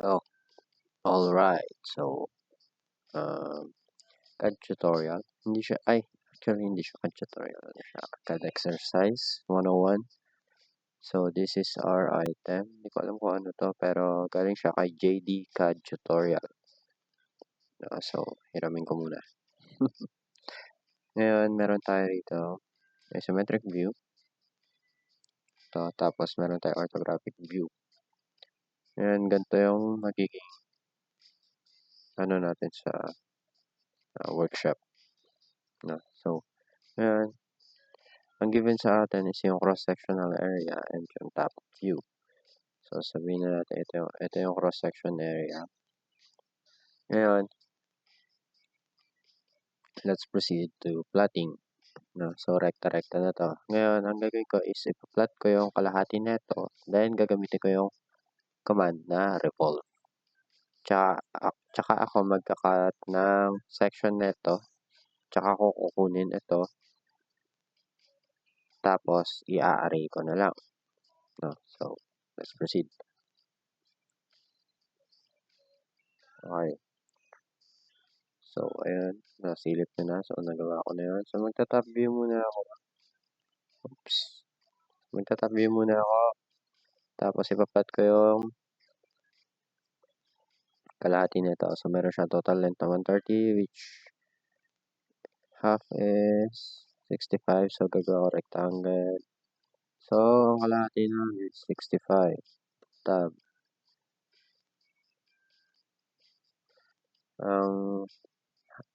Oh, alright. So, um, CAD tutorial. Actually, hindi siya CAD tutorial. Ano siya? CAD exercise 101. So, this is our item. Hindi ko alam kung ano to, pero galing siya kay JD CAD tutorial. So, hiramin ko muna. Ngayon, meron tayo rito isometric view. Tapos, meron tayo orthographic view. Ngayon, ganito yung magiging ano natin sa workshop. No? So, ngayon, ang given sa atin is yung cross-sectional area and yung top view. So, sabihin na natin ito yung cross-section area. Ngayon, let's proceed to plotting. No? So, rekta-rekta na to. Ngayon, ang gagawin ko is ipa-plot ko yung kalahati neto. Then, gagamitin ko yung command na revolve. Tsaka ako magka-cut ng section neto. Tsaka ako kukunin ito. Tapos, i-array ko na lang. No? So, let's proceed. Okay. So, ayan. Nasilip ko na. So, nagawa ko na yun. So, magta-top view muna ako. Oops. Magta-top view muna ako. Tapos, ipaplot ko yung kalahati nito. So, meron siyang total length na 130, which half is 65. So, gagawa ko rectangle. So, ang kalahati nun is 65. Tab. Ang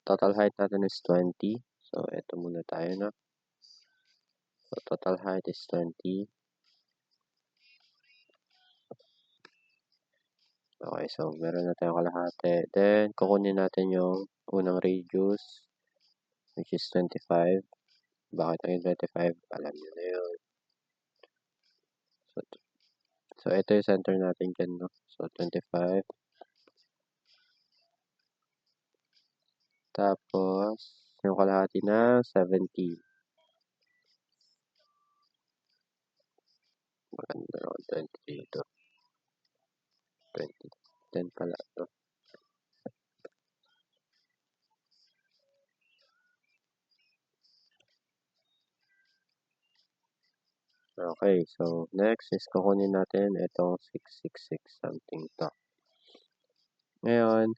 total height natin is 20. So, ito muna tayo na. So, total height is 20. Okay, so meron na tayong kalahati. Then, kukunin natin yung unang radius, which is 25. Bakit ang 25? Alam nyo na yun. So ito yung center natin dyan, no? So, 25. Tapos, yung kalahati na 70. Maganda naman, 20 dito. 20. 10 pala ito. Okay, so next is kukunin natin itong 666 something to. Ngayon,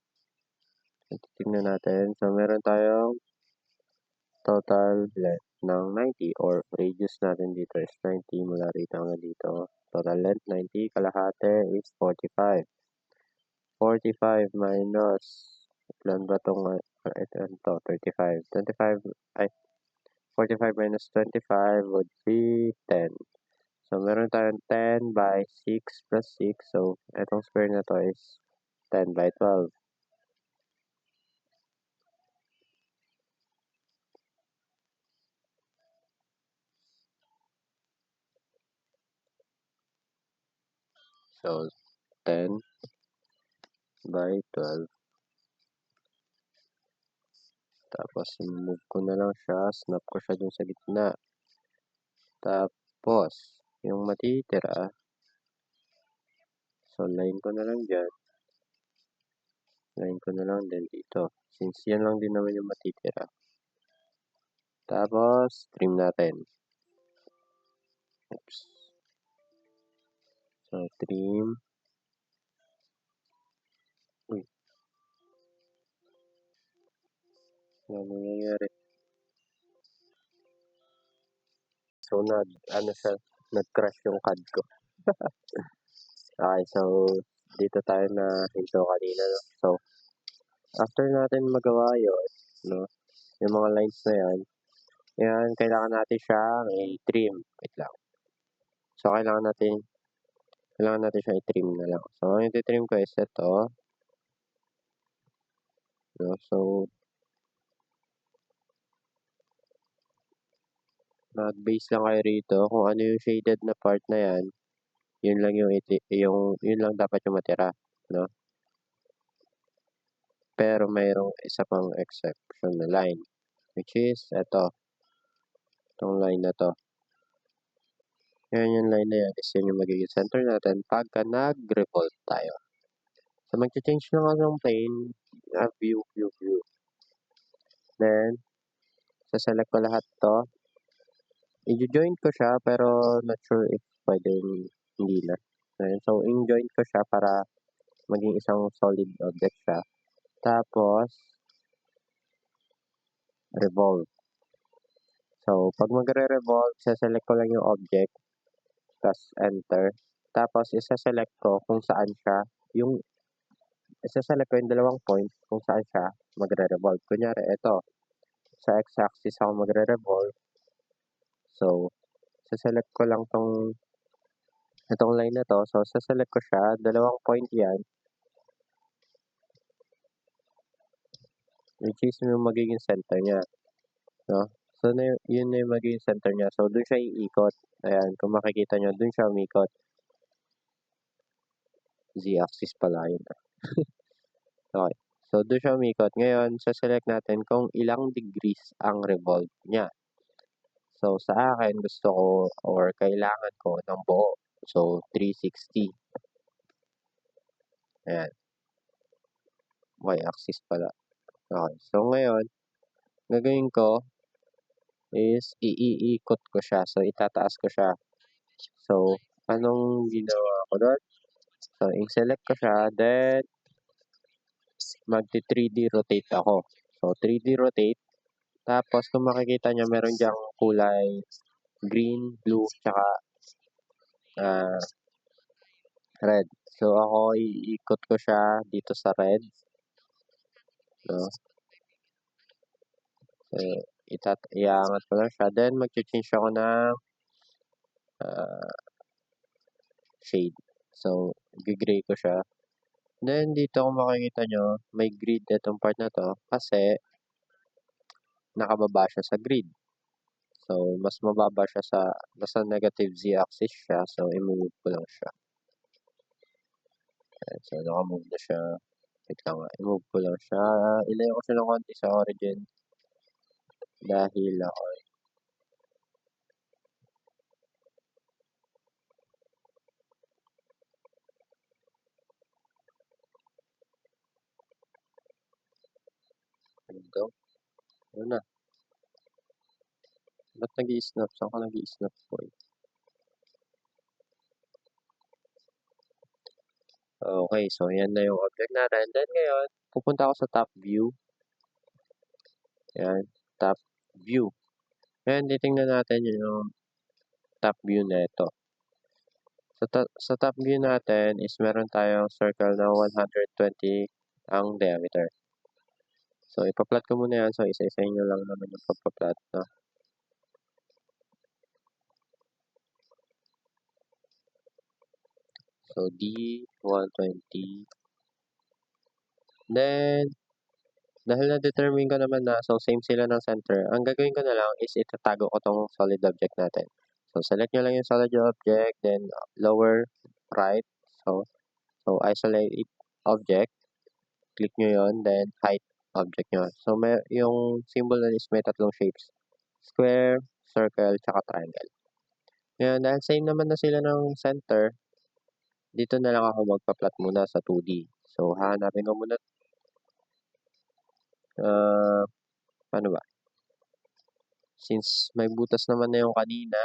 titignan natin. So, meron tayong total length ng 90 or radius natin dito is 90 mula rito hanggang dito. Total length 90, kalahati is 45. 45 minus, ilan ba itong, ito, 35. 25, 45 minus 25 would be 10. So, meron tayong 10 by 6 plus 6. So, itong square na to is 10 by 12. So, 10 by 12. Tapos, move ko na lang siya. Snap ko siya dun sa gitna. Tapos, yung matitira, so, line ko na lang dyan. Line ko na lang din dito. Since yan lang din naman yung matitira. Tapos, trim natin. Oops. So, trim. Uy. Ano nangyayari? So, nag-crash yung CAD ko. Okay, so, dito tayo na hinto kanina, no? So, after natin magawa yun, no? Yung mga lines na yan, kailangan natin siya i-trim. Wait lang. So, kailangan natin siya i-trim na lang. So, ang i-trim ko is ito. No? So, mag-base lang kayo rito kung ano yung shaded na part na yan. Yun lang yun lang dapat yung matira, no? Pero mayroong isa pang exception na line, which is ito. Itong line na to. Ngayon yung line na yan is yun yung magiging center natin pagka nag-revolve tayo. So, mag-change lang ako ng plane, view. Then, saselect ko lahat to. I-join ko siya, pero not sure if pwedeng hindi na. So, in-join ko siya para maging isang solid object siya. Tapos, revolve. So, pag magre-revolve, saselect ko lang yung object, tapos enter. Tapos, isa-select ko kung saan siya, isa-select ko yung dalawang point kung saan siya magre-revolve. Kunyari, ito, sa x-axis ako magre-revolve. So, saselect ko lang itong line na to. So, saselect ko siya, dalawang point yan, which is yung magiging center niya. No? So, yun na yung magiging center niya. So, dun siya iikot. Ayan, kung makikita nyo, dun siya umikot. Z-axis pala yun. Okay. So, dun siya umikot. Ngayon, saselect natin kung ilang degrees ang revolve niya. So, sa akin, gusto ko or kailangan ko ng buo. So, 360. Ayan. Y-axis pala. Okay. So, ngayon, gagawin ko is iikot ko siya. So, itataas ko siya. So, anong ginawa ko doon? So, i-select ko siya. Then, magti-3D rotate ako. So, 3D rotate. Tapos, kung makikita nyo, meron dyang kulay green, blue, tsaka red. So, ako, iikot ko siya dito sa red. No? So, iangat ko lang siya. Then, mag-change ako ng shade. So, gray ko siya. Then, dito kung makikita nyo, may grid itong part na to kasi nakababa siya sa grid. So, mas mababa siya nasa negative z-axis siya. So, i-move ko lang siya. Ayan, so, naka-move na siya. Wait lang nga, i-move ko lang siya. Ilayo ko siya ng konti sa origin. Dahil ako ito. Ano na? Ba't nag-i-snap? Saan ka nag-i-snap po? Okay, so yan na yung object natin. Then ngayon, pupunta ako sa top view. Ayan, top view. Ngayon, titingnan natin yung top view na ito. Sa top view natin is meron tayong circle na 120 ang diameter. So, ipa-plot ko muna yan. So, isa-isa nyo lang naman yung pagpa-plot. No? So, D120. Then, dahil na-determine ko naman na, so same sila ng center, ang gagawin ko na lang is itatago ko tong solid object natin. So, select nyo lang yung solid object, then lower right. So isolate object. Click nyo yon, then height object nyo. So, yung symbol na is may tatlong shapes. Square, circle, tsaka triangle. Ngayon, dahil same naman na sila ng center, dito na lang ako magpa-plot muna sa 2D. So, hahanapin ko muna paano ba? Since may butas naman na yung kanina,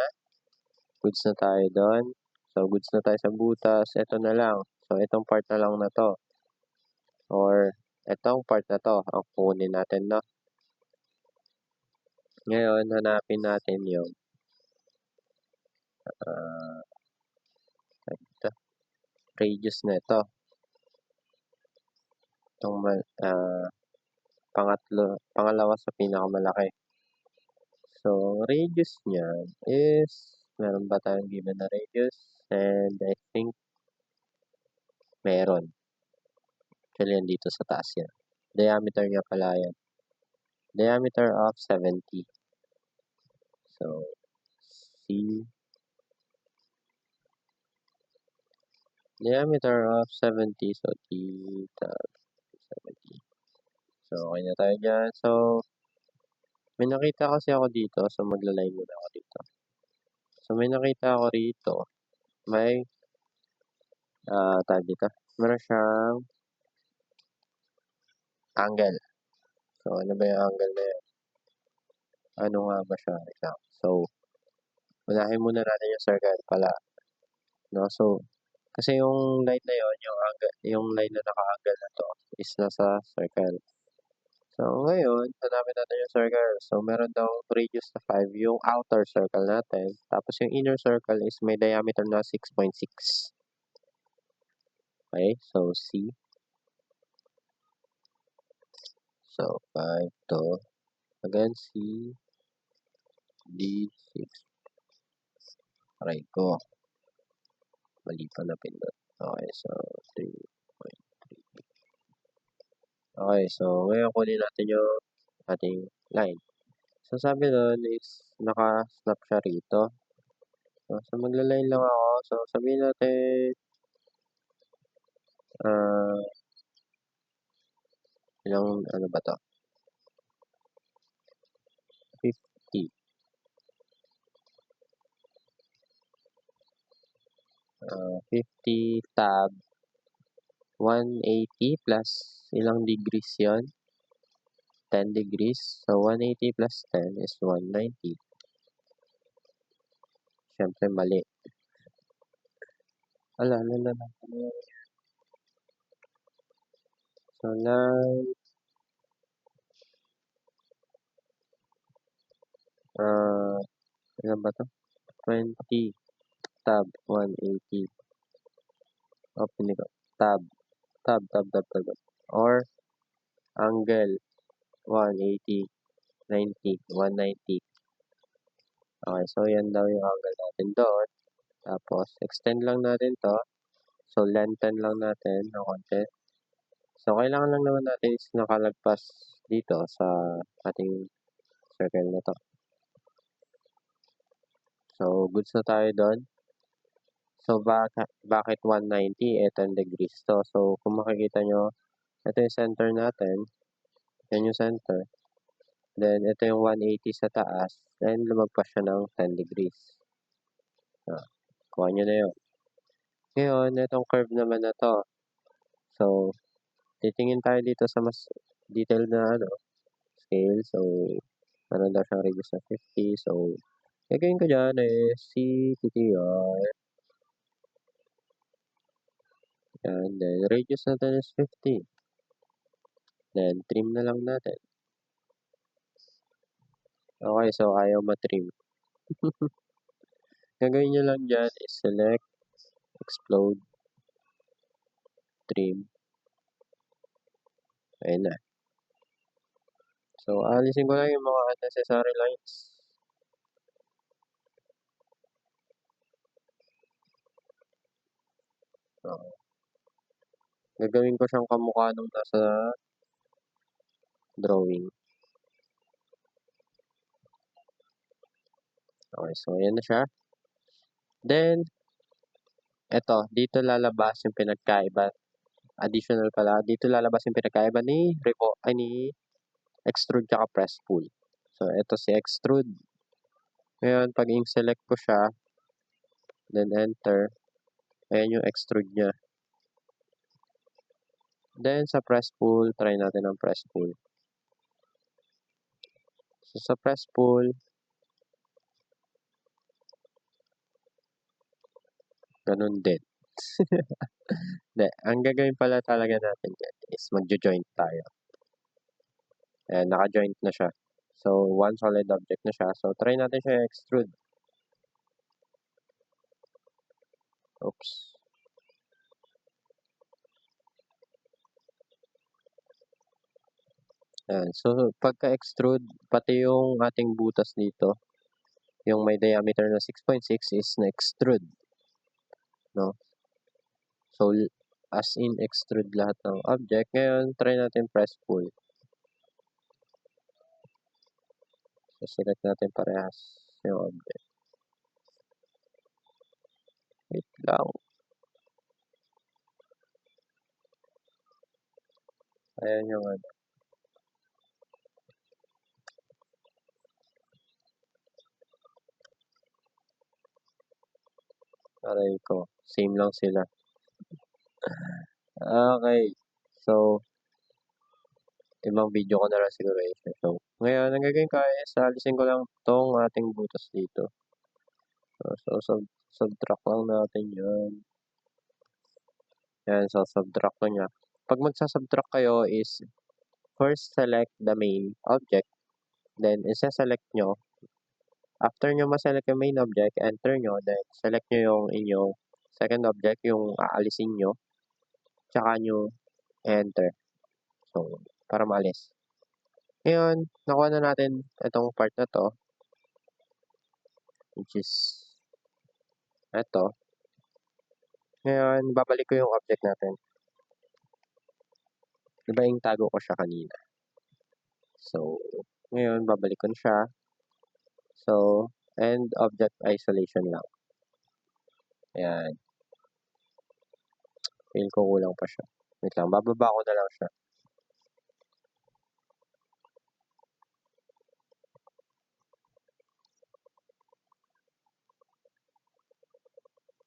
goods na tayo doon. So, goods na tayo sa butas. Ito na lang. So, itong part na lang na to. Or, itong part na to, ang kunin natin, no? Ngayon, hanapin natin yung radius na ito. Itong pangalawa sa pinakamalaki. So, radius niya is, meron ba tayong given na radius? And I think, meron. Actually, yan dito sa taas yan. Diameter niya pala yan. Diameter of 70. So, C. Diameter of 70. So, theta 70. So, okay na tayo dyan. So, may nakita kasi ako dito. So, magla-line muna ako dito. So, may nakita ako rito. May, tag dito. Meron siyang angle. So, ano ba yung angle na yun? Ano nga ba siya? So, unahin muna natin yung circle pala. No? So, kasi yung line na yun, yung line na naka-angle na to is nasa circle. So, ngayon, hanapin natin yung circle. So, meron daw radius na 5, yung outer circle natin. Tapos, yung inner circle is may diameter na 6.6. Okay, so C. So, 5 to, again, C, D, 6. Aray ko. Mali pa na pindot. Okay, so 3.3. Okay, so ngayon kunin natin yung ating line. So sabi nun is naka-snap siya rito. So magla-line lang ako. So sabihin natin ilang ano ba to? 50. 50 tab 180 plus ilang degrees yon? 10 degrees. So 180 plus 10 is 190. Siyempre mali. Ala. So, ilan ba to? 20 tab 180. Open ko. Tab. Or angle 180, 90, 190. Okay, so yan daw yung angle natin doon. Tapos, extend lang natin to. So, lengthen lang natin ng konti. So, kailangan lang naman natin is nakalagpas dito sa ating circle na to. So, goods na tayo doon. So, bakit 190? 10 degrees to. So, kung makikita nyo, ito yung center natin. Yan yung center. Then, ito yung 180 sa taas. Then, lumagpas siya ng 10 degrees. Kuha nyo na yun. Ngayon, itong curve naman na to. So, titingin tayo dito sa mas detailed na scale. So, meron daw siyang radius na 50. So, gagawin ko dyan is CTTR. Yan. Then, radius natin is 50. Then, trim na lang natin. Okay, so ayaw matrim. Gagawin nyo lang dyan is select, explode, trim. Ayun na. So, alisin ko lang yung mga unnecessary lines. So, gagawin ko siyang kamukha nung nasa drawing. Okay, so ayan na siya. Then, eto, dito lalabas yung pinagkaiba. Additional pala, dito lalabas yung pinagkaiba ni extrude tsaka press pull. So, eto si extrude. Ngayon, pag select ko siya, then enter, ayan yung extrude niya. Then, sa press pull, try natin ang press pull. So, sa press pull, ganun din. De, ang gagawin pala talaga natin dyan is magjo-joint tayo. Ayan, naka-joint na siya. So, one solid object na siya. So, try natin siya extrude. Oops. Ayan. So, pagka-extrude, pati yung ating butas dito, yung may diameter na 6.6 is na-extrude. No? So, as in, extrude lahat ng object. Ngayon, try natin press pull. So, select natin parehas yung object. Wait lang. Ayan yung ano. Aray ko. Same lang sila. Okay. So, ibang video ko na lang siguro i-share. So, ngayon ang gagawin ko is alisin ko lang 'tong ating butas dito. Subtract lang natin 'yan. Yan, so subtract ko niya. 'Pag magsa-subtract kayo is first select the main object, then isa-select nyo. After nyo ma-select yung main object, enter nyo, then select nyo yung inyong second object, yung aalisin nyo, tsaka nyo enter. So, para maalis. Ngayon, nakuha na natin itong part na to, which is ito. Ngayon, babalik ko yung object natin. Diba yung tago ko siya kanina? So, ngayon, babalik ko na siya. So, and object isolation lang. Ayan. Feel ko kulang pa siya. Wait lang, bababa ko na lang siya.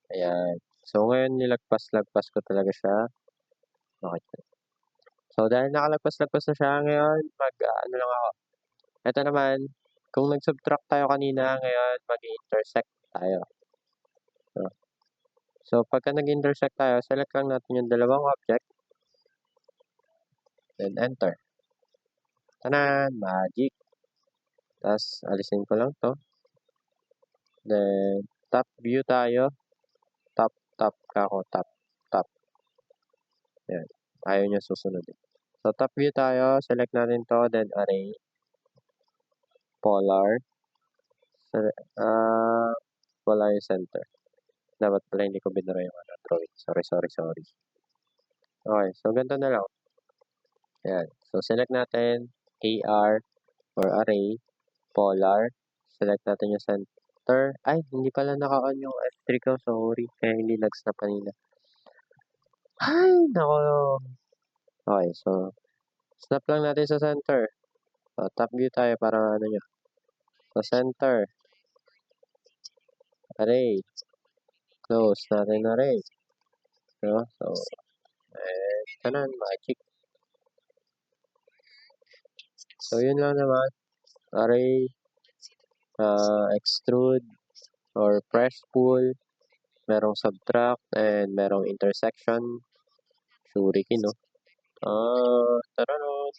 Ayan. So, ngayon nilagpas-lagpas ko talaga siya. Okay. So, dahil nakalagpas-lagpas na siya ngayon, ano lang ako. Ito naman, kung nag-subtract tayo kanina, ngayon mag-intersect tayo. So, pagka nag-intersect tayo, select lang natin yung dalawang object. Then, enter. Tanan! Magic! Tapos, alisin ko lang to. Then, top view tayo. Top kako, top. Ayan. Ayaw niya susunod. So, top view tayo. Select natin to. Then, array. Polar. Polar center. Dapat pala hindi ko binura yung drawing. Sorry. Okay. So, ganito na lang. Ayan. So, select natin AR or array. Polar. Select natin yung center. Ay, hindi pala naka-on yung F3 ko. Sorry. Kaya hindi nag-snap kanina. Ay, nako. Okay, so, snap lang natin sa center. So, top view tayo para ano nyo. So, center. Array. Close natin array. No? So, tanan, magic. So, yun lang naman. Array, extrude, or press pull. Merong subtract, and merong intersection. Shuriken, no? Tara no.